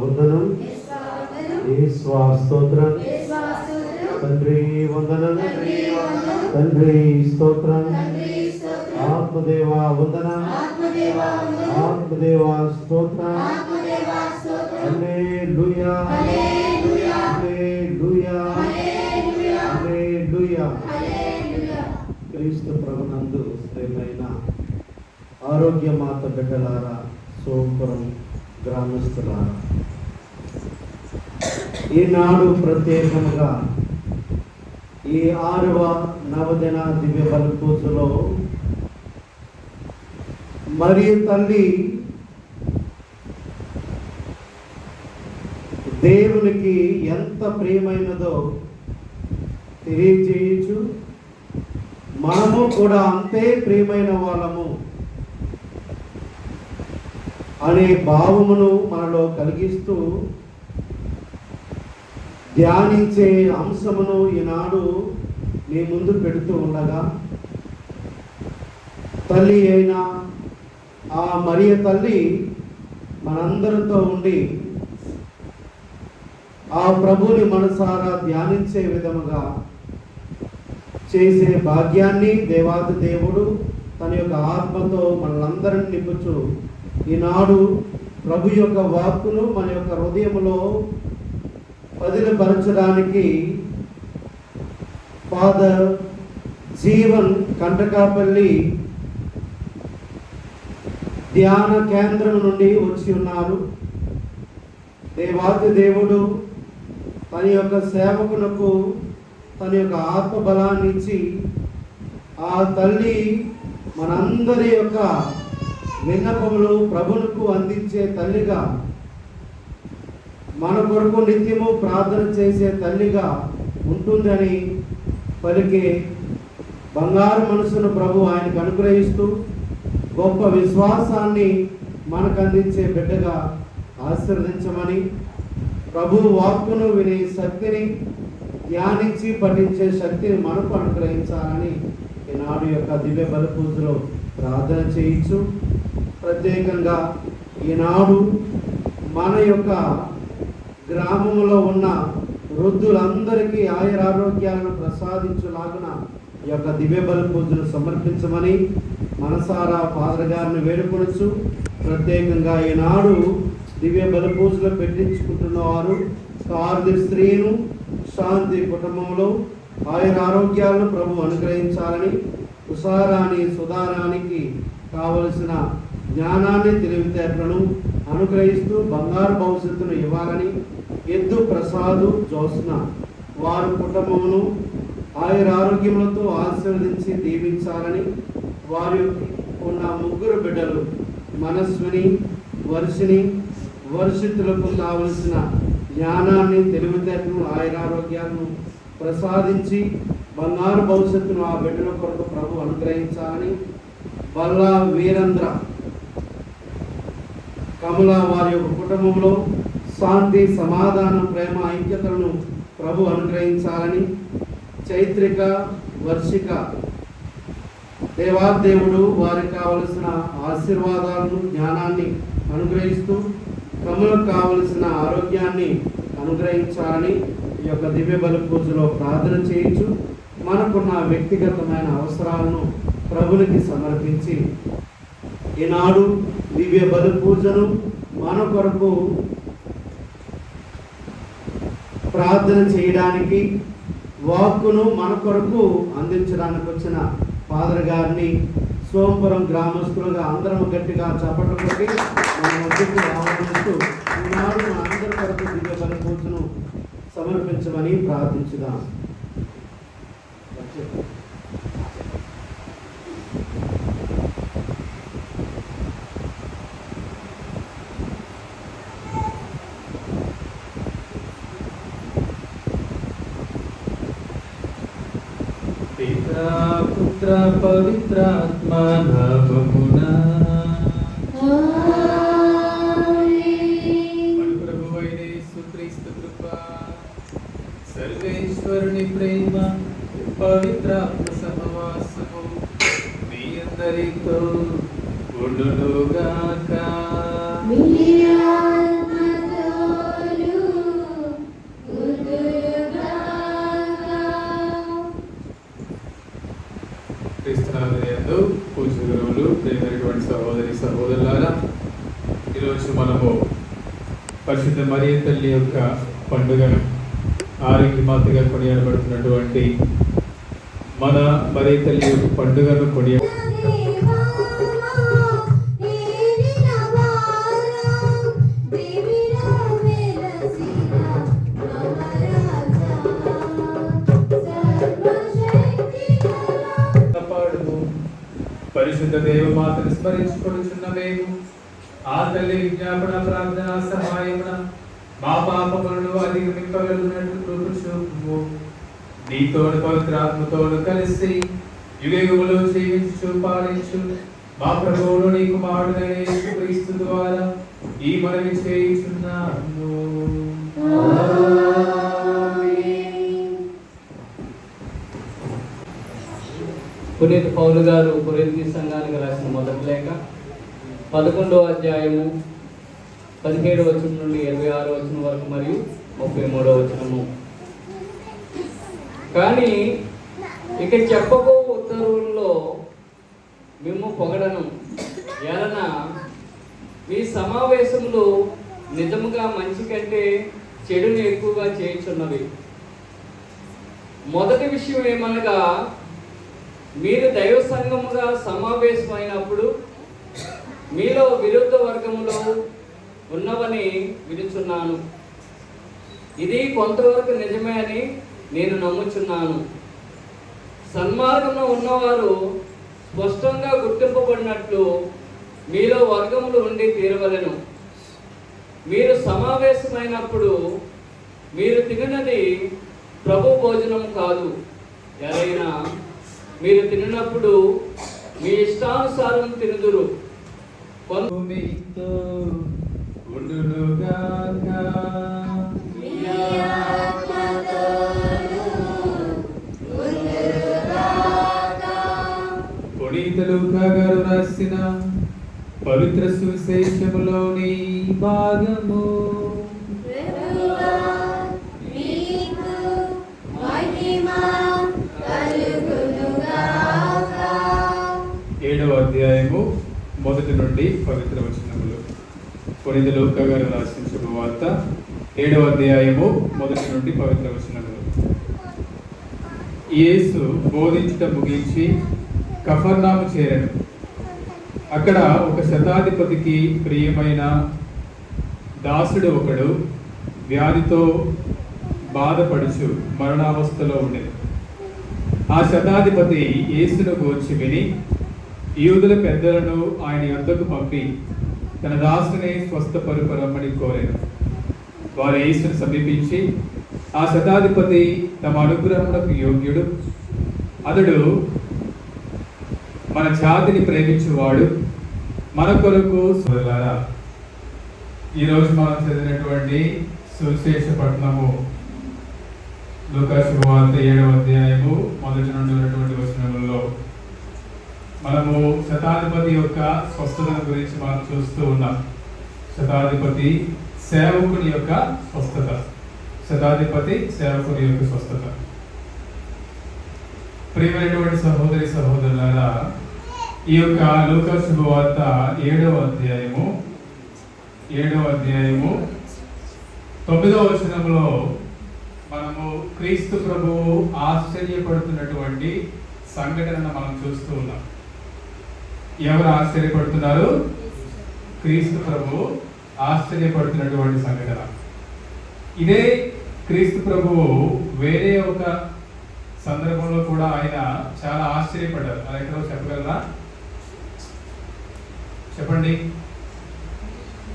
వందనం, యేసువా స్తోత్రం, తండ్రి వందనం, తండ్రి స్తోత్రం, ఆత్మదేవా వందనం, ఆత్మదేవా స్తోత్రం, హల్లెలూయా, హల్లెలూయా, హల్లెలూయా. క్రీస్తు ప్రభునందు శ్రేమైన ఆరోగ్య మాత బిడ్డలారా, సోంపురం గ్రామస్తులారా, ఈనాడు ప్రత్యేకంగా ఈ 6వ నవదిన దివ్య బలి పూజలో మరియ తల్లి దేవునికి ఎంత ప్రియమైనదో తెలియజేయచ్చు. మనము కూడా అంతే ప్రియమైన వాళ్ళము అనే భావమును మనలో కలిగిస్తూ ధ్యానించే అంశమును ఈనాడు మీ ముందు పెడుతూ ఉండగా, తల్లి అయిన ఆ మరియ తల్లి మనందరితో ఉండి ఆ ప్రభుని మనసారా ధ్యానించే విధముగా చేసే భాగ్యాన్ని దేవాది దేవుడు తన యొక్క ఆత్మతో మనలందరిని నింపుచు ఈనాడు ప్రభు యొక్క వాక్కును మన యొక్క హృదయములో పదిలపరచడానికి ఫాదర్ జీవన్ కంటకాపల్లి ధ్యాన కేంద్రం నుండి వచ్చి ఉన్నారు. దేవాది దేవుడు తన యొక్క సేవకునకు తన యొక్క ఆత్మబలాన్ని ఇచ్చి ఆ తల్లి మనందరి యొక్క విన్నపములు ప్రభువుకు అందించే తల్లిగా, మన కొరకు నిత్యము ప్రార్థన చేసే తల్లిగా ఉంటుందని పలికే బంగారు మనసును ప్రభు ఆయనకు అనుగ్రహిస్తూ గొప్ప విశ్వాసాన్ని మనకు అందించే బిడ్డగా ఆశీర్వదించమని, ప్రభు వాక్కును వినే శక్తిని, ధ్యానించి పఠించే శక్తిని మనకు అనుగ్రహించాలని ఈనాడు యొక్క దివ్య బలి పూజలో ప్రార్థన చేయించు. ప్రత్యేకంగా ఈనాడు మన యొక్క గ్రామంలో ఉన్న వృద్ధులందరికీ ఆయురారోగ్యాలను ప్రసాదించులాగున ఈ యొక్క దివ్య బలి పూజను సమర్పించమని మనసారా ఫాదర్ గారిని వేడుకొనొచ్చు. ప్రత్యేకంగా ఈనాడు దివ్య బలి పూజలో పెట్టించుకుంటున్న వారు కార్ది స్త్రీను శాంతి కుటుంబంలో ఆయురారోగ్యాలను ప్రభు అనుగ్రహించాలని, ఉషారాణి సుధారానికి కావలసిన జ్ఞానాన్ని, తెలివితేటలను అనుగ్రహిస్తూ బంగారు భవిష్యత్తును ఇవ్వాలని, ఎద్దు ప్రసాదు జోస్న వారి కుటుంబమును ఆయురారోగ్యములతో ఆశీర్వదించి దీవించాలని, వారి ఉన్న 3 బిడ్డలు మనస్విని, వర్షిని, వర్షితులకు కావలసిన జ్ఞానాన్ని, తెలివితేటలను, ఆయురారోగ్యాలను ప్రసాదించి బంగారు భవిష్యత్తును ఆ బిడ్డల కొరకు ప్రభు అనుగ్రహించాలని, బల్లా వీరేంద్ర కమల వారి యొక్క కుటుంబంలో శాంతి, సమాధానం, ప్రేమ, ఐక్యతలను ప్రభు అనుగ్రహించాలని, చైత్రిక, వర్షిక దేవాదేవుడు వారికి కావలసిన ఆశీర్వాదాలను, జ్ఞానాన్ని అనుగ్రహిస్తూ కమలకు కావలసిన ఆరోగ్యాన్ని అనుగ్రహించాలని ఈ యొక్క దివ్య బలి పూజలో ప్రార్థన చేయించు. మనకున్న వ్యక్తిగతమైన అవసరాలను ప్రభునికి సమర్పించి ఈనాడు దివ్య బలి పూజను మన కొరకు ప్రార్థన చేయడానికి, వాక్కును మన కొరకు అందించడానికి వచ్చిన ఫాదర్ గారిని సోంపురం గ్రామస్తులుగా అందరం గట్టిగా చప్పట్లు కొట్టి మన మధ్యకు ఆహ్వానిస్తూ ఈనాడు మన అందరి కొరకు దివ్య బలి పూజను సమర్పించమని ప్రార్థించుదాం. పితా పుత్ర పవిత్రాత్మ నామమునా ప్రభువైన యేసుక్రీస్తు కృప, సర్వేశ్వరుని ప్రేమ, పవిత్రాత్మ సహవాసము మీ అందరితో ఉండునుగాక. పరిశుద్ధ మరియ తల్లి యొక్క పండుగను ఆరోగ్యమాతగా కొనియాడబడుతున్నటువంటి మన మరియ తల్లి యొక్క పండుగను పరిశుద్ధ దేవమాతను స్మరించుకొనుచున్న మేము ఆ తల్లి విజ్ఞాపన ప్రార్థన సహాయమున మా పాపములను అధిగమింపగలిగినట్లు కృప చూపుము. నీతోను పవిత్రాత్మతోను కలిసి యుగయుగములు జీవించు పాలించు మా ప్రభువును నీ కుమారుడైన యేసుక్రీస్తు ద్వారా ఈ మనవి చేయుచున్నాము. పునీత పౌలు గారు కొరింథీ సంఘానికి రాసిన మొదటి లేఖ 11వ అధ్యాయము 17వ వచనం నుండి 26వ వచనం వరకు మరియు 33వ వచనము. కానీ ఇక చెప్పబో ఉత్తర్వుల్లో మేము పొగడను, ఎలన మీ సమావేశములు నిజముగా మంచి కంటే చెడుని ఎక్కువగా చేయుచున్నవి. మొదటి విషయం ఏమనగా, మీరు దైవ సంఘముగా సమావేశమైనప్పుడు మీలో విరుద్ధ వర్గములో ఉన్నవని వినుచున్నాను. ఇది కొంతవరకు నిజమే అని నేను నమ్ముచున్నాను. సన్మార్గంలో ఉన్నవారు స్పష్టంగా గుర్తింపబడినట్లు మీలో వర్గములు ఉండి తీరవలెను. మీరు సమావేశమైనప్పుడు మీరు తినది ప్రభు భోజనం కాదు. ఎవరైనా మీరు తిన్నప్పుడు మీ ఇష్టానుసారం తినుదురు. మీతో ఉండునుగాక. పునీత లూకా గారు రాసిన పవిత్ర సువిశేషములోని భాగము. ఏడవ అధ్యాయము 1 నుండి 10 వచనములు. పునీత లూకా గారు రాసిన శుభవార్త 7వ అధ్యాయము 1 నుండి 10 వచనములు. యేసు బోధించుట ముగించి కఫర్నాము చేరెను. అక్కడ ఒక శతాధిపతికి ప్రియమైన దాసుడు ఒకడు వ్యాధితో బాధపడుచు మరణావస్థలో ఉండేది. ఆ శతాధిపతి యేసును గూర్చి విని యూదుల పెద్దలను ఆయన యొద్దకు పంపి తన దాసుని స్వస్థపరుపరమ్మని కోరాను. వారు యేసును సమీపించి, ఆ శతాధిపతి తమ అనుగ్రహములకు యోగ్యుడు, అతడు మన జాతిని ప్రేమించువాడు, మన కొరకు సోదరులారా, ఈరోజు మనం చదివినటువంటి సువిశేష పట్టణము లూకా శుభవార్త 7వ అధ్యాయము 1 నుండి ఉన్నటువంటి వచనములలో మనము శతాధిపతి యొక్క స్వస్థత గురించి మనం చూస్తూ ఉన్నాం. శతాధిపతి సేవకుని యొక్క స్వస్థత. శతాధిపతి సేవకుని యొక్క స్వస్థత. ప్రియమైనటువంటి సహోదరి సహోదరులారా, ఈ యొక్క లూకా శుభవార్త 7వ అధ్యాయము 9వ వచనంలో మనము క్రీస్తు ప్రభువు ఆశ్చర్యపడుతున్నటువంటి సంఘటనను మనం చూస్తూ ఉన్నాం. ఎవరు ఆశ్చర్యపడుతున్నారు? క్రీస్తు ప్రభువు ఆశ్చర్యపడుతున్నటువంటి సంఘటన. ఇదే క్రీస్తు ప్రభువు వేరే ఒక సందర్భంలో కూడా ఆయన చాలా ఆశ్చర్యపడ్డారు. అది ఎక్కడో చెప్పగలరా? చెప్పండి.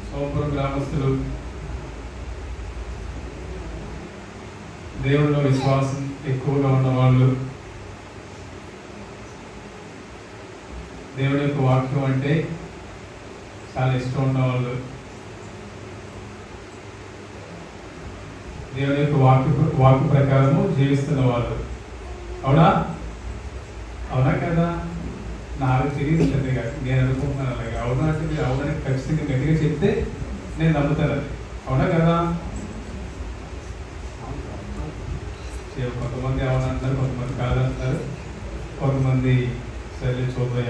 సోమపురం గ్రామస్తులు దేవుళ్ళలో విశ్వాసం ఎక్కువగా ఉన్న వాళ్ళు, దేవుడి యొక్క వాక్యం అంటే చాలా ఇష్టం ఉన్న వాళ్ళు, దేవుడి యొక్క వాక్య ప్రకారము జీవిస్తున్న వాళ్ళు. అవునా? అవునా కదా? నాకు తెలియదు పెద్దగా, నేను అనుకుంటున్నాను అలాగే. అవునా అంటే మీరు అవునని ఖచ్చితంగా గట్టిగా చెప్తే నేను నమ్ముతాను. అది అవునా కదా? కొంతమంది అవునంటారు, కొంతమంది కాదంటారు, కొంతమంది సరే చూద్దాం,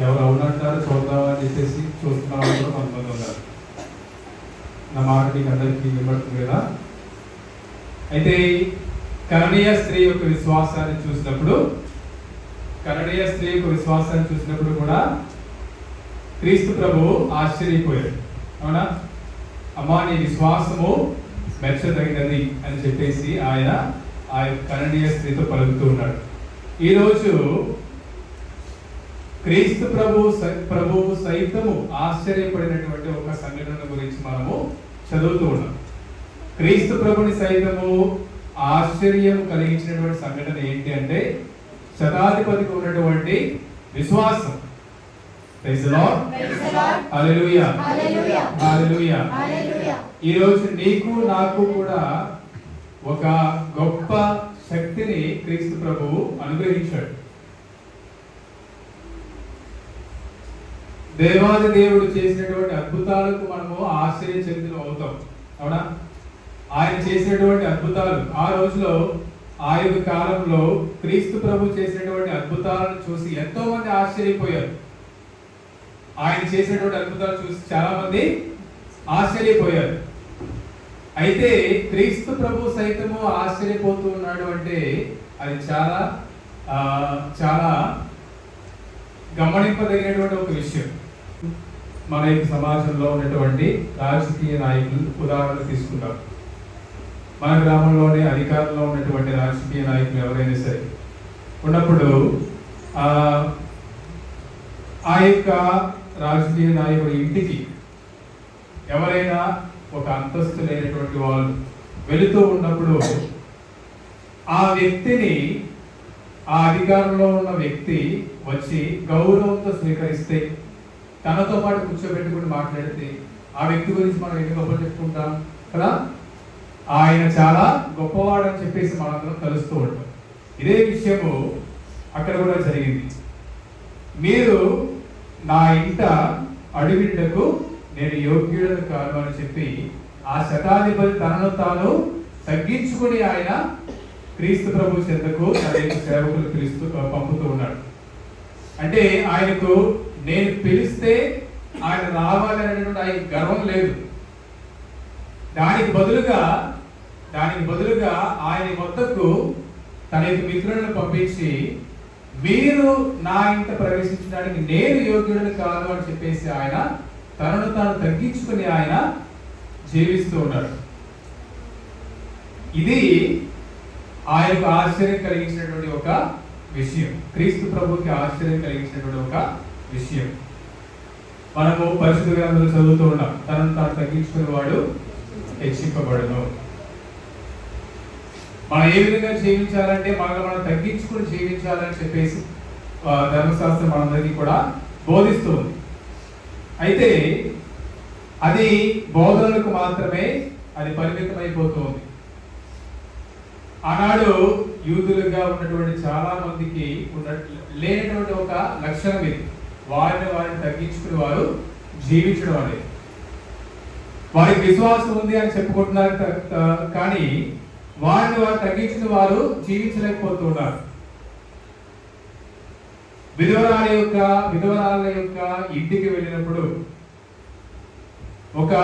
ఎవరు అవునంటారు చూద్దాం అని చెప్పేసి చూస్తున్న వాళ్ళు కూడా కొంతమంది ఉన్నారు. నా మాట మీకు అందరికీ వినబడుతుంది కదా. అయితే కరణీయ స్త్రీ యొక్క విశ్వాసాన్ని చూసినప్పుడు కూడా క్రీస్తు ప్రభువు ఆశ్చర్యపోయాడు. అవునా? అమ్మా, నీ విశ్వాసము మెచ్చదగినది అని చెప్పేసి ఆయన ఆ కరణీయ స్త్రీతో పలుకుతూ ఉన్నాడు. ఈరోజు క్రీస్తు ప్రభువు సైతము ఆశ్చర్యపడినటువంటి ఒక సంఘటన గురించి మనము చదువుతూ ఉన్నాం. క్రీస్తు ప్రభుని సైతము ఆశ్చర్యం కలిగించినటువంటి సంఘటన ఏంటి అంటే శతాధిపతికి ఉన్నటువంటి విశ్వాసం. Praise the Lord. Hallelujah. Hallelujah. ఈరోజు నీకు నాకు కూడా ఒక గొప్ప శక్తిని క్రీస్తు ప్రభువు అనుగ్రహించాడు. దేవాది దేవుడు చేసినటువంటి అద్భుతాలకు మనము ఆశ్చర్యచకితులు అవుతాం. అవునా? ఆయన చేసినటువంటి అద్భుతాలు ఆ రోజులో ఆ యొక్క కాలంలో క్రీస్తు ప్రభు చేసినటువంటి అద్భుతాలను చూసి ఎంతో మంది ఆశ్చర్యపోయారు. ఆయన చేసినటువంటి అద్భుతాలు చూసి చాలా మంది ఆశ్చర్యపోయారు. అయితే క్రీస్తు ప్రభు సైతము ఆశ్చర్యపోతూ ఉన్నాడు అంటే అది చాలా చాలా గమనింపదగినటువంటి ఒక విషయం. మన యొక్క సమాజంలో ఉన్నటువంటి రాజకీయ నాయకులు ఉదాహరణ తీసుకుంటాం. మన గ్రామంలోనే అధికారంలో ఉన్నటువంటి రాజకీయ నాయకులు ఎవరైనా సరే ఉన్నప్పుడు ఆ యొక్క రాజకీయ నాయకుడి ఇంటికి ఎవరైనా ఒక అంతస్తు లేనటువంటి వాళ్ళు వెళుతూ ఉన్నప్పుడు ఆ వ్యక్తిని, ఆ అధికారంలో ఉన్న వ్యక్తి వచ్చి గౌరవంతో స్వీకరిస్తే, తనతో పాటు కూర్చోబెట్టుకుని మాట్లాడితే ఆ వ్యక్తి గురించి మనం ఎన్ని గొప్పలు చెప్పుకుంటాం కదా. ఆయన చాలా గొప్పవాడని చెప్పేసి మనందరం కలుస్తూ ఉంటాం. ఇదే విషయము అక్కడ కూడా జరిగింది. మీరు నా ఇంట అడుగుటకు నేను యోగ్యుడను కాను అని చెప్పి ఆ శతాధిపతి తనను తాను తగ్గించుకుని ఆయన క్రీస్తు ప్రభు చెంతకు తన సేవకులు పంపుతూ ఉన్నాడు. అంటే ఆయనకు నేను పిలిస్తే ఆయన రావాలనేటువంటి ఆయన గర్వం లేదు. దానికి బదులుగా ఆయన వద్దకు తన యొక్క మిత్రులను పంపించి, మీరు నా ఇంట ప్రవేశించడానికి నేను యోగ్యుడని కాదు అని చెప్పేసి ఆయన తనను తాను తగ్గించుకుని ఆయన జీవిస్తూ ఉన్నాడు. ఇది ఆయనకు ఆశ్చర్యం కలిగించినటువంటి ఒక విషయం. క్రీస్తు ప్రభుకి ఆశ్చర్యం కలిగించినటువంటి ఒక విషయం. మనము పరిశుద్ధ గ్రంథంలో చదువుతూ ఉన్నాం, తనను తాను తగ్గించుకునే వాడు హెచ్చింపబడును. మనం ఏ విధంగా జీవించాలంటే మనల్ని మనం తగ్గించుకుని జీవించాలని చెప్పేసి ధర్మశాస్త్రం మనందరికీ కూడా బోధిస్తూ ఉంది. అయితే అది బోధనలకు మాత్రమే అది పరిమితమైపోతుంది. ఆనాడు యూదులుగా ఉన్నటువంటి చాలా మందికి లేనటువంటి ఒక లక్షణం ఇది. వారిని తగ్గించుకుని వారు జీవించడం అనేది. వారికి విశ్వాసం ఉంది అని చెప్పుకుంటున్నారు, కానీ వారిని వారు తగ్గించిన వారు జీవించలేకపోతున్నారు. విధవరాల యొక్క ఇంటికి వెళ్ళినప్పుడు ఒక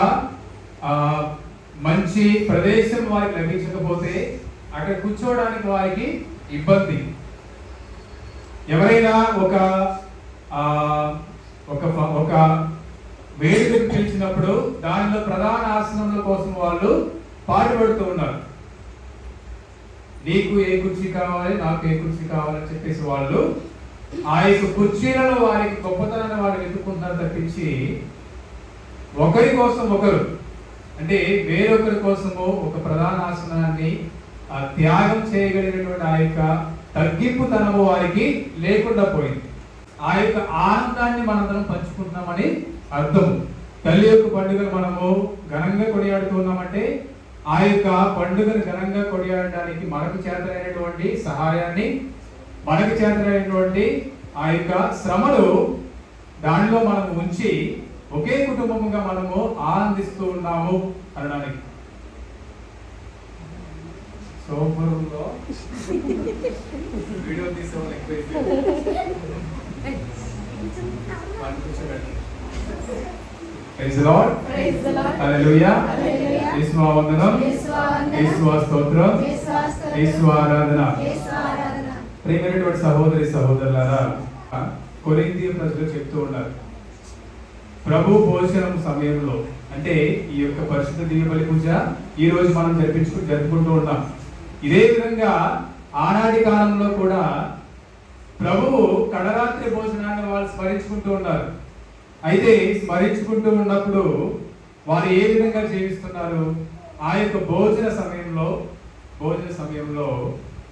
మంచి ప్రదేశం వారికి లభించకపోతే అక్కడ కూర్చోవడానికి వారికి ఇబ్బంది. ఎవరైనా ఒక వేదికకు పిలిచినప్పుడు దానిలో ప్రధాన ఆసనముల కోసం వాళ్ళు పాటుపడుతూ ఉన్నారు. నీకు ఏ కుర్చీ కావాలి, నాకు ఏ కుర్చీ కావాలని చెప్పేసి వాళ్ళు ఆ యొక్క కుర్చీలలో వారికి గొప్పతనాన్ని వాళ్ళు వెతుక్కుంటున్నారు తప్పించి ఒకరి కోసం ఒకరు, అంటే వేరొకరి కోసము ఒక ప్రధాన ఆసనాన్ని త్యాగం చేయగలిగినటువంటి ఆ యొక్క తగ్గింపుతనము వారికి లేకుండా పోయింది. ఆ యొక్క ఆనందాన్ని మనందరం పంచుకుంటున్నామని అర్థం. తల్లి యొక్క పండుగను మనము ఘనంగా కొనియాడుతున్నామంటే ఆ యొక్క పండుగను ఘనంగా కొనియాడడానికి మనకు చేతనైనటువంటి సహాయాన్ని, మనకు చేతనైనటువంటి ఆ యొక్క శ్రమలు దానిలో మనం ఉంచి ఒకే కుటుంబముగా మనము ఆనందిస్తూ ఉన్నాము అనడానికి. సోమవారంలో వీడియో తీసేవాళ్ళు ఎక్కువ praise the lord. Praise the Lord. Hallelujah. Hallelujah. యేసు వందనం, యేసు వందనం. యేసు స్తోత్రం, యేసు స్తోత్రం. యేసు ఆరాధన. యేసు ఆరాధన. ప్రియమైనటువంటి సహోదరి సహోదరులారా, కొరింథీ ప్రజలు చెప్తూ ఉన్నారు, ప్రభు భోజనం సమయంలో, అంటే ఈ యొక్క పరిశుద్ధ దివ్య బలి పూజ ఈ రోజు మనం జరుపుకుంటూ ఉన్నాం. ఇదే విధంగా ఆనాటి కాలంలో కూడా ప్రభువు కడరాత్రి భోజనాన్ని వాళ్ళు స్మరించుకుంటూ ఉన్నారు. అయితే స్మరించుకుంటూ ఉన్నప్పుడు వారు ఏ విధంగా జీవిస్తున్నారు? ఆ యొక్క భోజన సమయంలో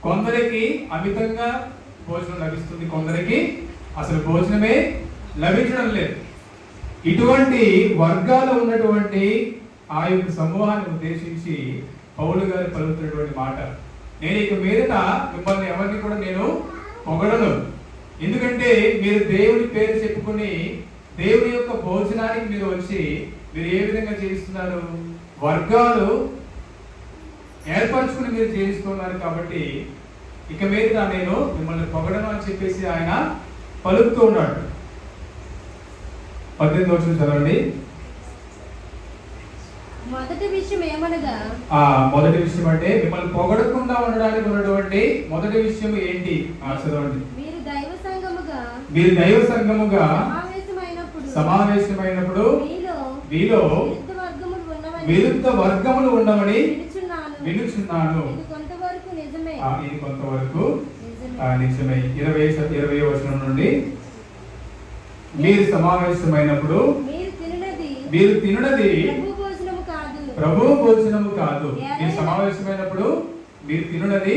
కొందరికి అమితంగా భోజనం లభిస్తుంది, కొందరికి అసలు భోజనమే లభించడం లేదు. ఇటువంటి వర్గాలు ఉన్నటువంటి ఆ యొక్క సమూహాన్ని ఉద్దేశించి పౌలు గారు పలుకుతున్నటువంటి మాట, నేను ఇక మీదట మిమ్మల్ని ఎవరిని కూడా నేను పొగడను. ఎందుకంటే మీరు దేవుని పేరు చెప్పుకుని దేవుని యొక్క భోజనానికి మీరు వచ్చి మీరు ఏ విధంగా జీవిస్తున్నారు? వర్గాలు ఏర్పరచుకుని మీరు జీవిస్తున్నారు. కాబట్టి ఇక మీదట నేను మిమ్మల్ని పొగడను అని చెప్పేసి ఆయన పలుకుతూ ఉన్నాడు. 18వ వచనం చదవండి. మొదటి విషయం ఏమనగా, మొదటి విషయం అంటే మిమ్మల్ని పొగడకుండా ఉండడానికి ఉన్నటువంటి మొదటి విషయం ఏంటి? చదవండి. మీరు దైవ సంఘముగా సమావేశమైనప్పుడు మీలో విరుద్ధ వర్గములు ఉండవని వినుచున్నాను. ఇది కొంతవరకు నిజమే. ఇది కొంతవరకు నిజమే. 20వ వచనం నుండి, మీరు సమావేశమైనప్పుడు మీరు తినునది ప్రభు భోజనము కాదు. మీరు సమావేశమైనప్పుడు మీరు తినునది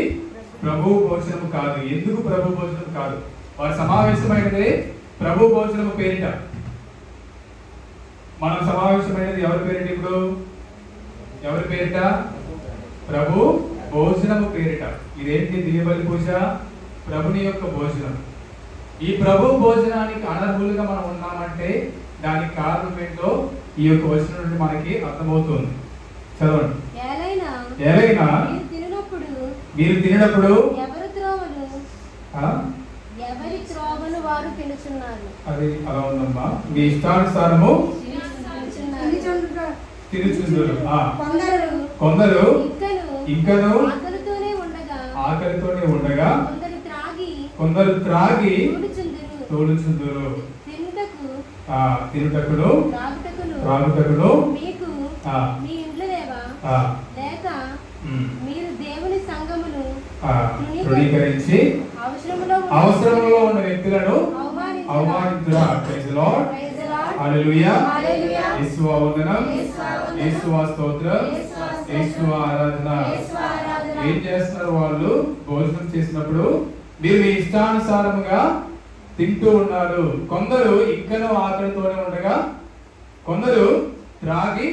ప్రభు భోజనము కాదు. ఎందుకు ప్రభు భోజనం కాదు? వారు సమావేశమైనది ప్రభు భోజనము పేరిట. మనం సమావేశమైనది ఎవరి పేరిట? ఇప్పుడు ఎవరి పేరిట? ప్రభు భోజనము పేరిట. ఇదేంటి? దివ్యబలి పూజ, ప్రభుని యొక్క భోజనం. ఈ ప్రభు భోజనానికి అనర్హులుగా మనం ఉన్నామంటే దానికి కారణం ఏంటో ఈ యొక్క వచనం నుండి మనకి అర్థమవుతుంది. చదవండి. ఏలైనా మీరు తినప్పుడు ఎవరి త్రోవను వారు తినుచున్నారు. అది అలా ఉందమ్మా. మీ ఇష్టానుసారము తినుచుందురు. కొందరు ఇంకను ఆకలితోనే ఉండగా కొందరు త్రాగి తోలుచుందురు. తినుటకును త్రాగుటకును మీరు దేవుని సంఘమును తృణీకరించి అవసరంలో ఉన్న వ్యక్తులను అవమానించురా. Praise the Lord. హల్లెలూయా. యేసువా వందనం, యేసువా స్తోత్రం, యేసువా ఆరాధన. ఏం చేస్తున్నారు వాళ్ళు? భోజనం చేసినప్పుడు మీరు మీ ఇష్టానుసారముగా తింటూ ఉన్నారు. కొందరు ఇంకనూ ఆకలితోనే ఉండగా కొందరు త్రాగి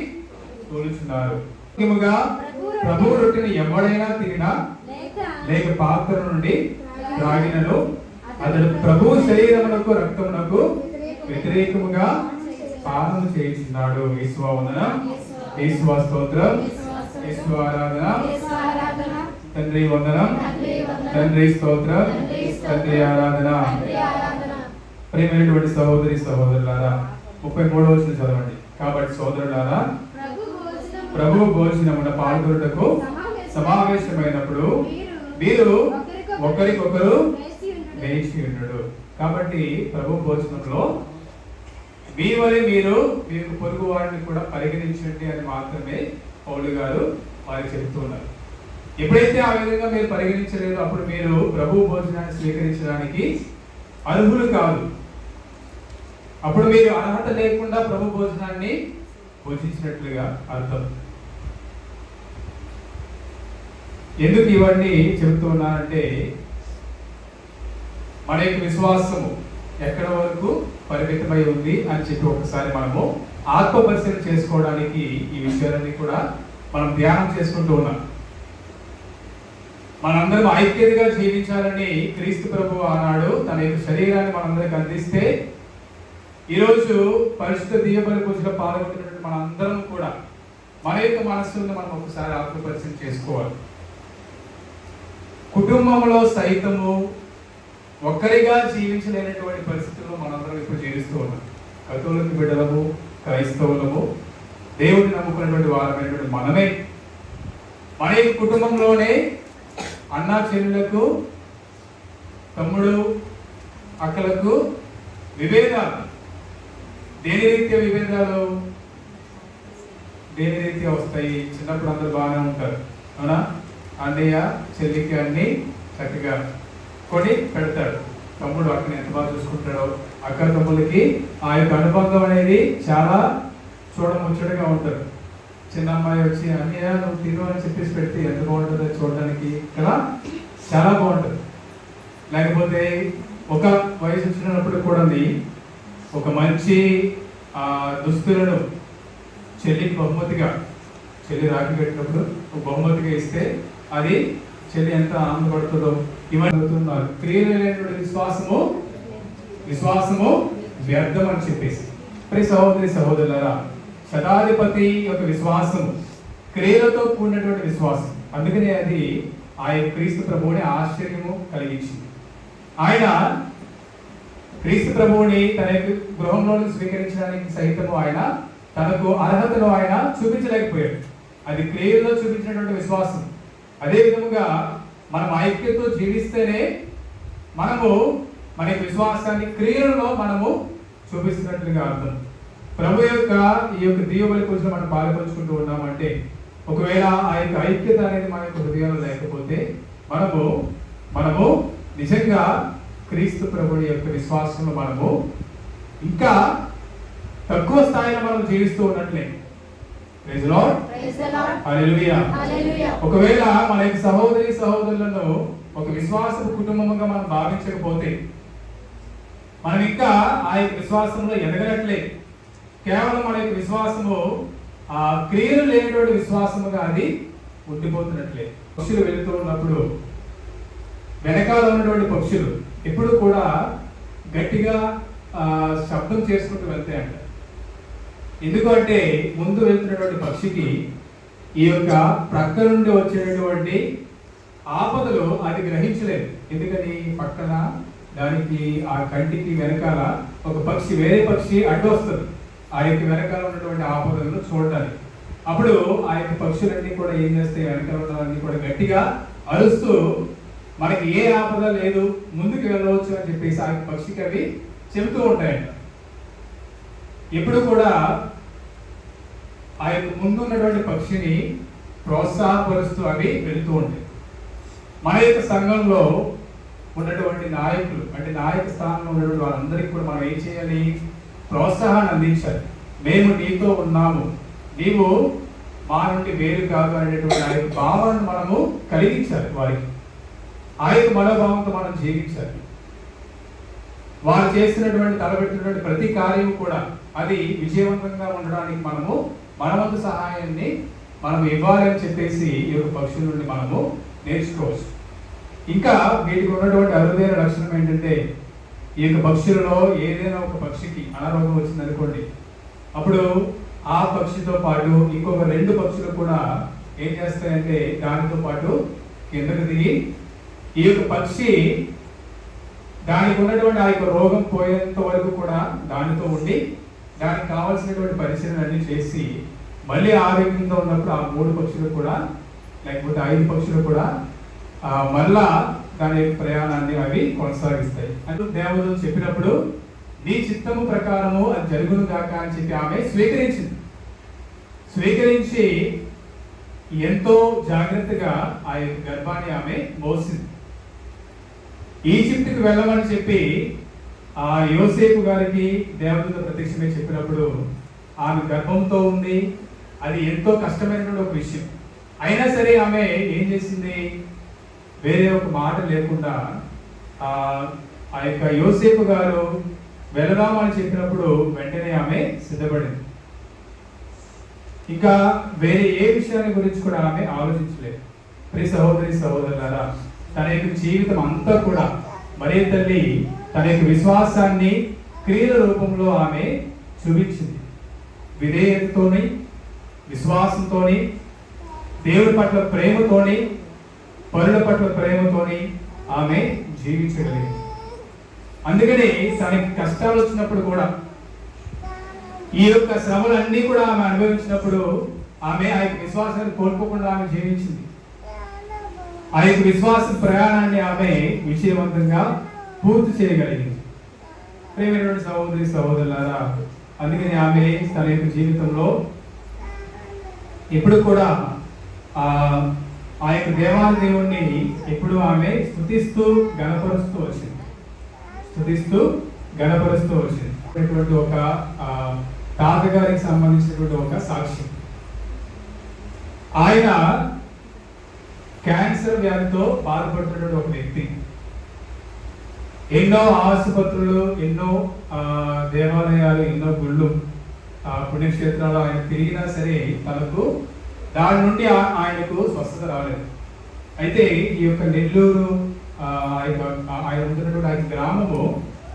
తోలుచున్నారు. ముఖ్యముగా ప్రభు రొట్టెని ఎవడైనా తినినా లేక పాత్ర నుండి త్రాగినను అతడు ప్రభు శరీరమునకు రక్తమునకు వ్యతిరేకముగా పానము చేయించున్నాడు. యేసువా వందనం, యేసువా స్తోత్రం, యేసువా ఆరాధన. తండ్రి వందనం, తండ్రి స్తోత్రం, తండ్రి ఆరాధన. ప్రియమైనటువంటి సహోదరి సహోదరులారా, 33వ వచనం చదవండి. కాబట్టి సోదరులారా, ప్రభు భోజనమున పాల్గొనుటకు సమావేశమైనప్పుడు మీరు ఒకరికొకరు వేచి ఉండు. కాబట్టి ప్రభు భోజనంలో మీ వలె మీరు మీకు పొరుగు వారిని కూడా పరిగణించండి అని మాత్రమే పౌలు గారు వారికి చెబుతున్నారు. ఎప్పుడైతే ఆ విధంగా మీరు పరిగణించలేదో అప్పుడు మీరు ప్రభు భోజనాన్ని స్వీకరించడానికి అర్హులు కాదు. అప్పుడు మీరు అర్హత లేకుండా ప్రభు భోజనాన్ని భోజించినట్లుగా అర్థం. ఎందుకు ఇవన్నీ చెబుతున్నానంటే మన యొక్క విశ్వాసము ఎక్కడ వరకు పరిమితమై ఉంది అని చెప్పి ఒకసారి మనము ఆత్మ పరిశీలన చేసుకోవడానికి ఈ విషయాలన్నీ కూడా మనం ధ్యానం చేసుకుంటూ ఉన్నాం. మనందరం ఐక్యతగా జీవించాలని క్రీస్తు ప్రభువు ఆనాడు తన యొక్క శరీరాన్ని మనందరికి అందిస్తే ఈరోజు పరిశుద్ధ దివ్యబలి పూజలో పాల్గొంటున్నటువంటి మనందరం కూడా మన యొక్క మనస్సులను మనం ఒకసారి ఆత్మ పరిశీలన చేసుకోవాలి. కుటుంబంలో సైతము ఒక్కరిగా జీవించలేనటువంటి పరిస్థితుల్లో మనందరం ఇప్పుడు జీవిస్తూ ఉన్నాం. కథోలిక బిడ్డలము, క్రైస్తవులము, దేవుడిని నమ్ముకున్నటువంటి వారమైనటువంటి మనమే మన యొక్క కుటుంబంలోనే అన్నా చెల్లెలకు, తమ్ముడు అక్కలకు విభేదాలు. దేని రీత్యా విభేదాలు? దేని రీత్యా వస్తాయి? చిన్నప్పుడు అందరూ బాగానే ఉంటారు, అవునా? అన్నయ్య చెల్లికి అన్ని చక్కగా కొని పెడతాడు, తమ్ముడు అక్కని ఎంత బాగా చూసుకుంటాడో, అక్క తమ్ముళ్ళకి ఆ యొక్క అనుబంధం అనేది చాలా చూడముచ్చటగా ఉంటారు. చిన్న అమ్మాయి వచ్చి అన్నయ్య నువ్వు తిను అని చెప్పేసి పెడితే ఎంత బాగుంటుందో చూడడానికి కదా, చాలా బాగుంటుంది. లేకపోతే ఒక వయసు వచ్చినప్పుడు కూడా ఒక మంచి దుస్తులను చెల్లికి బహుమతిగా, చెల్లి రాఖీ కట్టినప్పుడు ఒక బహుమతిగా ఇస్తే అది చెల్లి ఎంత ఆనందపడుతుందో ఇవన్నీ అవుతున్నారు. క్రియలు లేనటువంటి విశ్వాసము వ్యర్థం అని చెప్పేసి. ప్రియ సహోదరి సహోదరులారా, శతాధిపతి యొక్క విశ్వాసము క్రియలతో కూడినటువంటి విశ్వాసం. అందుకనే అది ఆ యొక్క క్రీస్తు ప్రభువుని ఆశ్చర్యము కలిగించింది. ఆయన క్రీస్తు ప్రభువుని తన యొక్క గృహంలో స్వీకరించడానికి సైతము ఆయన తనకు అర్హతను ఆయన చూపించలేకపోయాడు. అది క్రియల్లో చూపించినటువంటి విశ్వాసం. అదే విధముగా మనం ఐక్యతతో జీవిస్తేనే మనము మన యొక్క విశ్వాసాన్ని క్రియలలో మనము చూపిస్తున్నట్లుగా అర్థం. ప్రభు యొక్క ఈ యొక్క దీవెనల కోసం మనం పాల్పంచుకుంటూ ఉన్నామంటే, ఒకవేళ ఆ యొక్క ఐక్యత అనేది మన యొక్క హృదయంలో లేకపోతే మనము నిజంగా క్రీస్తు ప్రభుని యొక్క విశ్వాసంలో మనము ఇంకా తక్కువ స్థాయిలో మనం జీవిస్తూ ఉన్నట్లే. ప్రైజ్ లార్డ్, హల్లెలూయా. ఒకవేళ మన యొక్క సహోదరి సహోదరులను ఒక విశ్వాసపు కుటుంబంగా మనం భావించకపోతే మనం ఇంకా ఆ యొక్క విశ్వాసంలో ఎదగనట్లే. కేవలం మన యొక్క విశ్వాసము ఆ క్రియలు లేనటువంటి విశ్వాసముగా అది ఉండిపోతున్నట్లే. పక్షులు వెళుతూ ఉన్నప్పుడు వెనకాల ఉన్నటువంటి పక్షులు ఎప్పుడు కూడా గట్టిగా శబ్దం చేసుకుంటూ వెళ్తాయంట. ఎందుకంటే ముందు వెళ్తున్నటువంటి పక్షికి ఈ యొక్క ప్రక్క నుండి వచ్చేటటువంటి ఆపదలు అది గ్రహించలేదు. ఎందుకని పక్కన దానికి ఆ కంటికి వెనకాల ఒక పక్షి, వేరే పక్షి అడ్డు వస్తుంది ఆ యొక్క వెనకాల ఉన్నటువంటి ఆపదలను చూడడానికి. అప్పుడు ఆ యొక్క పక్షులన్నీ కూడా ఏం చేస్తాయి, వెనకాల ఉన్నవన్నీ కూడా గట్టిగా అరుస్తూ మనకి ఏ ఆపద లేదు, ముందుకు వెళ్ళవచ్చు అని చెప్పేసి ఆ పక్షికి అవి చెబుతూ ఉంటాయంట. ఎప్పుడు కూడా ఆ యొక్క ముందున్నటువంటి పక్షిని ప్రోత్సాహపరుస్తూ అవి వెళుతూ ఉంటాయి. మన యొక్క సంఘంలో ఉన్నటువంటి నాయకులు, అంటే నాయక స్థానంలో ఉన్నటువంటి వాళ్ళందరికీ కూడా మనం ఏం చేయాలి? ప్రోత్సాహాన్ని అందించాలి. మేము నీతో ఉన్నాము, నీవు మా నుండి వేరు కాదు అనేటువంటి ఆ యొక్క భావనను మనము కలిగించాలి వారికి. ఆ యొక్క మనోభావంతో మనం జీవించాలి. వారు చేస్తున్నటువంటి తలపెట్టినటువంటి ప్రతి కార్యం కూడా అది విజయవంతంగా ఉండడానికి మన వంతు సహాయాన్ని మనం ఇవ్వాలి అని చెప్పేసి ఈ యొక్క పక్షుల నుండి మనము నేర్చుకోవచ్చు. ఇంకా వీటికి ఉన్నటువంటి అరుదైన లక్షణం ఏంటంటే, ఈ యొక్క పక్షులలో ఏదైనా ఒక పక్షికి అనారోగ్యం వచ్చింది అనుకోండి, అప్పుడు ఆ పక్షితో పాటు ఇంకొక 2 పక్షులు కూడా ఏం చేస్తాయంటే దానితో పాటు కిందకు దిగి ఈ యొక్క పక్షి దానికి ఉన్నటువంటి ఆ యొక్క రోగం పోయేంత వరకు కూడా దానితో ఉండి దానికి కావాల్సినటువంటి పరిశీలనలన్నీ చేసి మళ్ళీ ఆరోగ్యంగా ఉన్నప్పుడు ఆ 3 పక్షులు కూడా, లేకపోతే 5 పక్షులు కూడా మళ్ళా దాని యొక్క ప్రయాణాన్ని అవి కొనసాగిస్తాయి. అంటే దేవతలు చెప్పినప్పుడు నీ చిత్తము ప్రకారము అది జరుగును గాక అని చెప్పి ఆమె స్వీకరించి ఎంతో జాగ్రత్తగా ఆ యొక్క గర్భాన్ని ఆమె మోసింది. ఈజిప్ట్కి వెళ్ళమని చెప్పి ఆ యోసేపు గారికి దేవదూత ప్రత్యక్షమై చెప్పినప్పుడు ఆమె గర్భంతో ఉంది. అది ఎంతో కష్టమైనటువంటి ఒక విషయం. అయినా సరే ఆమె ఏం చేసింది? వేరే ఒక మాట లేకుండా ఆ యొక్క యోసేపు గారు వెళదామని చెప్పినప్పుడు వెంటనే ఆమె సిద్ధపడింది. ఇంకా వేరే ఏ విషయాన్ని గురించి కూడా ఆమె ఆలోచించలేదు. ప్రియ సహోదరి సహోదరులారా, తన యొక్క జీవితం అంతా కూడా మరే తల్లి తన యొక్క విశ్వాసాన్ని క్రియల రూపంలో ఆమె చూపించింది. విధేయతతోని, విశ్వాసంతోని, దేవుడి పట్ల ప్రేమతోని, పరుల పట్ల ప్రేమతోని ఆమె జీవించగలిగింది. అందుకని తనకి కష్టాలు వచ్చినప్పుడు కూడా ఈ యొక్క శ్రమలన్నీ కూడా ఆమె అనుభవించినప్పుడు ఆమె ఆ యొక్క విశ్వాసాన్ని కోల్పోకుండా ఆమె జీవించింది. ఆ యొక్క విశ్వాస ప్రయాణాన్ని ఆమె విజయవంతంగా పూర్తి చేయగలిగింది. ప్రియమైనటువంటి సహోదరి సహోదరులారా, అందుకని ఆమె తన యొక్క జీవితంలో ఎప్పుడు కూడా ఆ యొక్క దేవాది దేవుణ్ణి ఎప్పుడు ఆమె స్తుతిస్తూ గణపరుస్తూ వచ్చింది. ఒక తాతగారికి సంబంధించినటువంటి ఒక సాక్ష్యం. ఆయన క్యాన్సర్ వ్యాధితో బాధపడుతున్నటువంటి ఒక వ్యక్తి. ఎన్నో ఆసుపత్రులు, ఎన్నో దేవాలయాలు, ఎన్నో గుళ్ళు, పుణ్యక్షేత్రాలు ఆయన తిరిగినా సరే తనకు దాని నుండి ఆయనకు స్వస్థత రాలేదు. అయితే ఈ యొక్క నెల్లూరు ఆయన ఉంటున్నటువంటి ఆ గ్రామము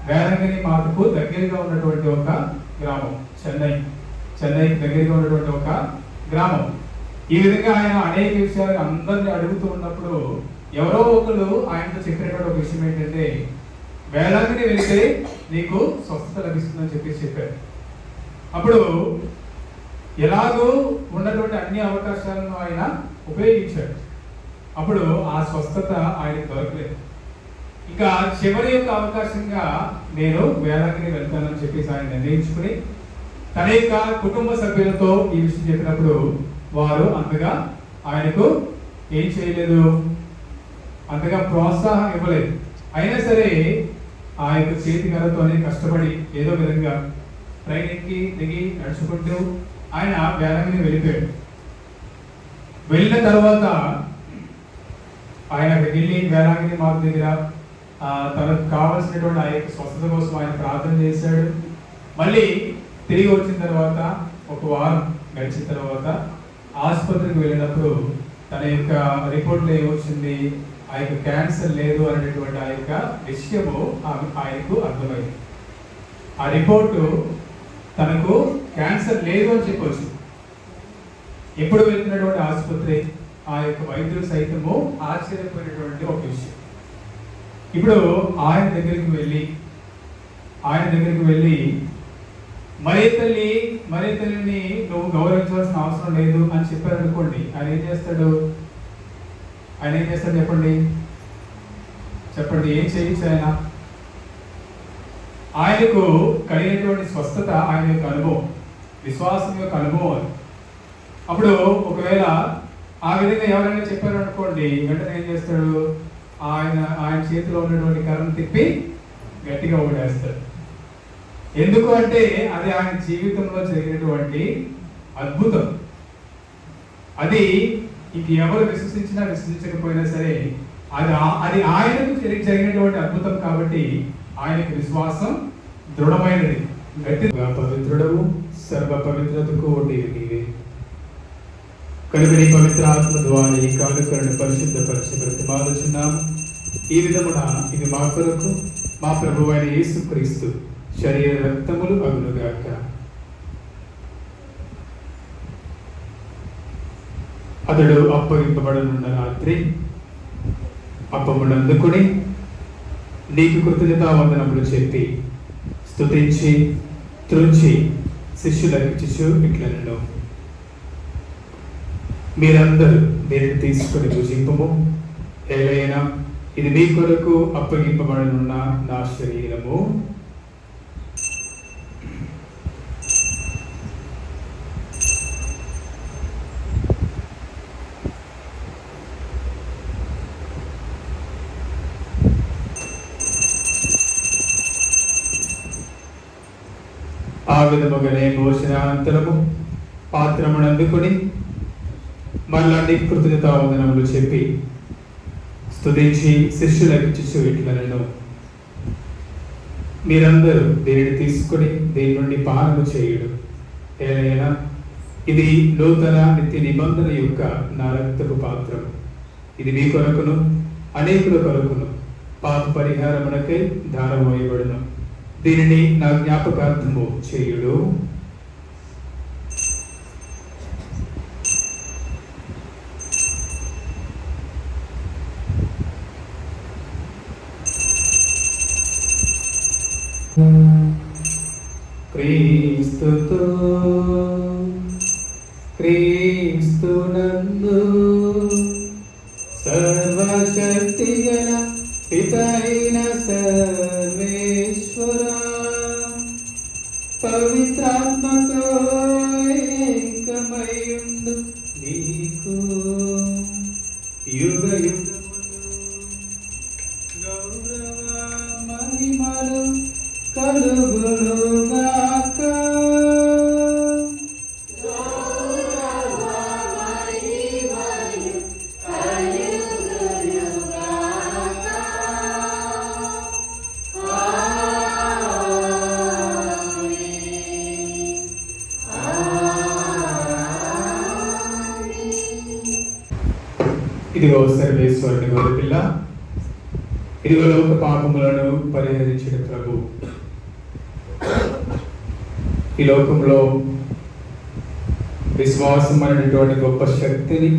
వేలంగిని మాతకు దగ్గరగా ఉన్నటువంటి ఒక గ్రామం. చెన్నైకి దగ్గరగా ఉన్నటువంటి ఒక గ్రామం. ఈ విధంగా ఆయన అనేక విషయాలు అందరినీ అడుగుతూ ఉన్నప్పుడు ఎవరో ఒకరు ఆయనతో చెప్పినటువంటి ఒక విషయం ఏంటంటే, వేలంగిని వెళితే నీకు స్వస్థత లభిస్తుందని చెప్పారు. అప్పుడు ఎలాగో ఉన్నటువంటి అన్ని అవకాశాలను ఆయన ఉపయోగించాడు. అప్పుడు ఆ స్వస్థత ఆయనకు దొరకలేదు. ఇంకా చివరి యొక్క అవకాశంగా నేను వేలంగిని వెళ్తానని చెప్పేసి ఆయన నిర్ణయించుకుని తన యొక్క కుటుంబ సభ్యులతో ఈ విషయం చెప్పినప్పుడు వారు అంతగా ఆయనకు ఏం చేయలేదు, అంతగా ప్రోత్సాహం ఇవ్వలేదు. అయినా సరే ఆ యొక్క చేతి కర్రతోనే కష్టపడి ఏదో విధంగా ట్రైనింగ్కి దిగి నడుచుకుంటూ ఆయన వేలంగిని వెళ్ళిపోయాడు. వెళ్ళిన తర్వాత ఆయన వెళ్ళి వేలంగిని మాత దగ్గర తనకు కావలసినటువంటి ఆ యొక్క స్వస్థత కోసం ఆయన ప్రార్థన చేశాడు. మళ్ళీ తిరిగి వచ్చిన తర్వాత ఒక వారం గడిచిన తర్వాత ఆసుపత్రికి వెళ్ళినప్పుడు తన యొక్క రిపోర్ట్లో ఏమొచ్చింది, ఆ యొక్క క్యాన్సర్ లేదు అనేటువంటి ఆ యొక్క విషయము ఆయనకు అర్థమైంది. ఆ రిపోర్టు తనకు క్యాన్సర్ లేదు అని చెప్పవచ్చు. ఎప్పుడు వెళ్తున్నటువంటి ఆసుపత్రి ఆ యొక్క వైద్యులు సైతము ఆశ్చర్యపోయినటువంటి ఒక విషయం. ఇప్పుడు ఆయన దగ్గరికి వెళ్ళి మరే తల్లిని నువ్వు గౌరవించవలసిన అవసరం లేదు అని చెప్పారు అనుకోండి, ఆయన ఏం చేస్తాడు చెప్పండి ఏం చేయొచ్చు ఆయనకు కలిగినటువంటి స్వస్థత ఆయన యొక్క అనుభవం, విశ్వాసం యొక్క అనుభవం. అప్పుడు ఒకవేళ ఆ విధంగా ఎవరైనా చెప్పారు అనుకోండి, వెంటనే ఏం చేస్తాడు, ఆయన చేతిలో ఉన్నటువంటి కర్రను తిప్పి గట్టిగా ఊడేస్తాడు. ఎందుకు అంటే అది ఆయన జీవితంలో జరిగినటువంటి అద్భుతం. అది ఇంక ఎవరు విశ్వసించకపోయినా సరే అది ఆయనకు జరిగినటువంటి అద్భుతం కాబట్టి ఆయనకు విశ్వాసం దృఢమైనది. గట్టిగా పవిత్రుడవు, సర్వ పవిత్రతకు నీవే కనుక నీ పవిత్ర ఆత్మ ద్వారా ఈ కానుకలను పరిశుద్ధపరిచి ప్రతిపాదించున్నాము. ఈ విధమున ఇది మా కొరకు మా ప్రభువు అయిన యేసుక్రీస్తు శరీర రక్తములు అగునుగాక. అతడు అప్పగింపబడనున్న రాత్రి అప్పమును అందుకుని నీకు కృతజ్ఞతావందనములు చెప్పి స్తుతించి త్రుంచి శిష్యులకు ఇచ్చుచు ఇట్లనెను, మీరందరూ దీనిని తీసుకుని భుజింపుము. ఏలైనా ఇది మీ కొరకు అప్పగింపబడనున్న నా శరీరము. ఆ విధముగానే భోజనానంతరము పాత్రమును అందుకుని మళ్ళా నీకు కృతజ్ఞతావందనములు చెప్పి స్తుతించి శిష్యులకు ఇచ్చుచు ఇట్లనెను, మీరందరూ దీనిని తీసుకుని దీని నుండి పానము చేయుడు. ఏలైనా ఇది నూతన నిత్య నిబంధన యొక్క నా రక్తపు పాత్రం. ఇది మీ కొరకును అనేకుల కొరకును పాప పరిహారమునకై దానమోయబడును. దీనిని నా జ్ఞాపకార్థము చేయుడు. క్రీస్తు క్రీస్తుతో క్రీస్తునందు సర్వశక్తిగల పితైన సర్వేశ్వర పవిత్రాత్మతో ఏకమయుండు నీకు యుగ గౌరవ మహిమలు కలుగునుగాక. ఇదిగో సర్వేశ్వరుని గొర్రెపిల్ల, ఇదిగో లోక పాపములను పరిహరించిన ప్రభు. ఈ లోకంలో విశ్వాసం అనేటువంటి గొప్ప శక్తిని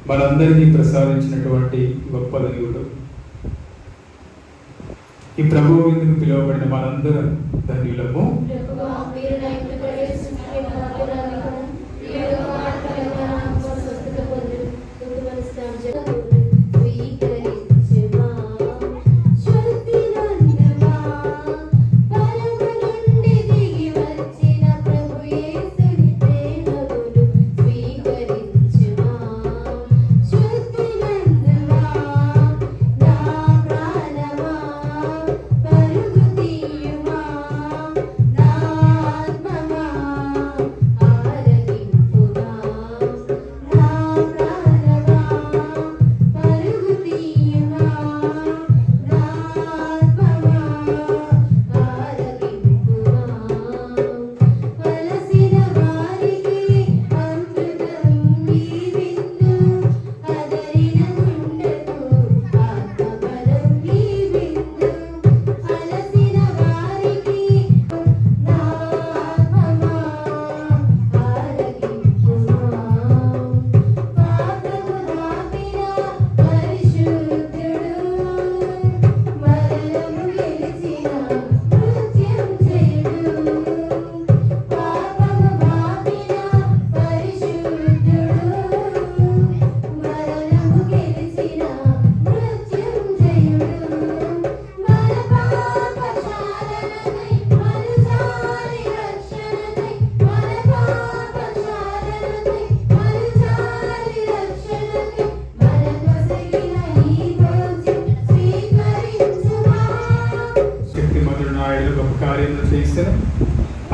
మనందరికీ ప్రసాదించినటువంటి గొప్ప దేవుడు. ఈ ప్రభువు ఎందుకు పిలువబడిన మనందరం ధన్యులము.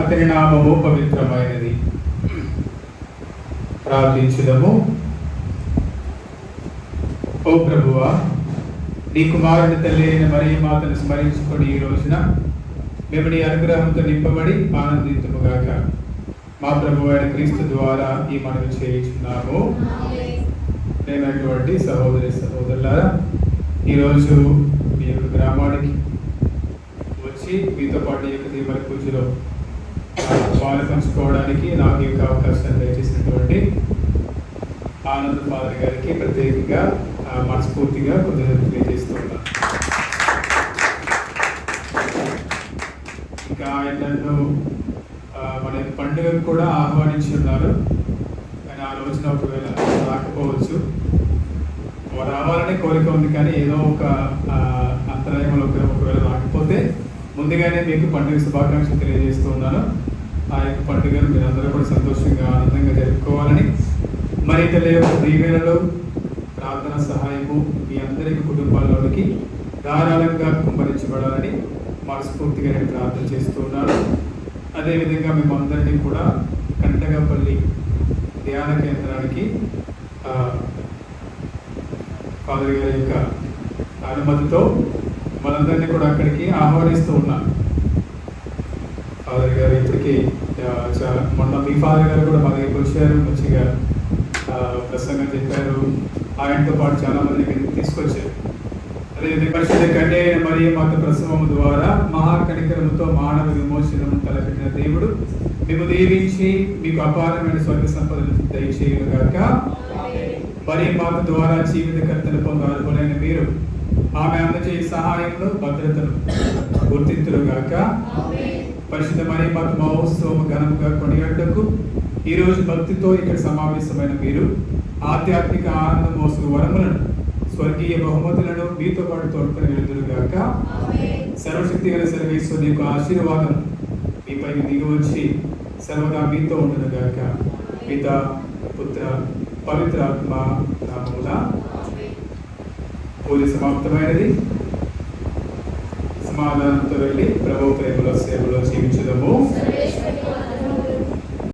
అతని నామము పవిత్రమైనది. ప్రార్థించుదము. ఓ ప్రభువా, నీ కుమారుని తల్లి అయిన మరియమాతను స్మరించుకొని ఈ రోజున మేము నీ అనుగ్రహంతో నింపబడి ఆనందించుగాక. మా ప్రభువు అయిన క్రీస్తు ద్వారా ఈ మనవి చేయించున్నాము. నేనటువంటి సహోదరి సహోదరులారా, ఈరోజు మీ యొక్క గ్రామానికి వచ్చి మీతో పాటు ఈ యొక్క దీపాల పూజలో పాలు పంచుకోవడానికి నాకు యొక్క అవకాశాన్ని దయచేసినటువంటి ఆనంద్ ఫాదర్ గారికి ప్రత్యేకంగా మనస్ఫూర్తిగా కృతజ్ఞతలు తెలియజేస్తున్నాను. ఇంకా ఆయన నన్ను మన పండుగకు కూడా ఆహ్వానించి ఉన్నారు. కానీ ఆ రోజున ఒకవేళ రాకపోవచ్చు, రావాలనే కోరిక ఉంది. కానీ ఏదో ఒక అంతరాయంలో ఒకవేళ రాకపోతే ముందుగానే మీకు పండుగ శుభాకాంక్షలు తెలియజేస్తూ ఉన్నాను. ఆ యొక్క పండుగను మీరందరూ కూడా సంతోషంగా ఆనందంగా జరుపుకోవాలని, మరి తల్లి యొక్క దీవెనలు ప్రార్థన సహాయము మీ అందరి కుటుంబాల్లోనికి ధారాళంగా కుమ్మరించబడాలని మనస్ఫూర్తిగా నేను ప్రార్థన చేస్తూ ఉన్నాను. అదేవిధంగా మేమందరినీ కూడా కంటగపల్లి ధ్యాన కేంద్రానికి ఫాదర్ గారి యొక్క అనుమతితో మనందరినీ కూడా అక్కడికి ఆహ్వానిస్తూ ఉన్నాను. ఫాదర్ గారు ఇప్పటికీ మొన్న మీ ఫాదర్ గారు కూడా మా దగ్గరికి వచ్చారు, మంచిగా ప్రసంగం చెప్పారు. ఆయనతో పాటు చాలా మంది తీసుకొచ్చారు. అదేవిధంగా పరిశుద్ధ కన్య అయిన మరియమాత ప్రసవము ద్వారా మహాకనికరముతో మానవ విమోచనము తలపెట్టిన దేవుడు మేము దీవించి మీకు అపారమైన స్వర్గ సంపదను దయచేయుగాక. మరియమాత ద్వారా జీవితకర్తను పొందాలనుకునే మీరు ఆమె అందజేయ సహాయంలో భద్రతను గుర్తింతురుగాక. పరిశుద్ధ మరియమాత మహోత్సవం ఘనముగా కొనియాడటకు ఈరోజు భక్తితో ఇక్కడ సమావేశమైన మీరు ఆధ్యాత్మిక ఆనంద మోసు వరములను స్వర్గీయ బహుమతులను మీతో పాటు తోడ్పడి వెళ్తురుగాక. సర్వశక్తి గల సర్వేశ్వరు నీకు ఆశీర్వాదం మీపై దిగి వచ్చి సర్వదా మీతో ఉండునుగాక. పిత పుత్ర పవిత్రాత్మ నామమున. పూజ సమాప్తమైనది. సమాధానంతో వెళ్ళి ప్రభు ప్రేమలో సేవలో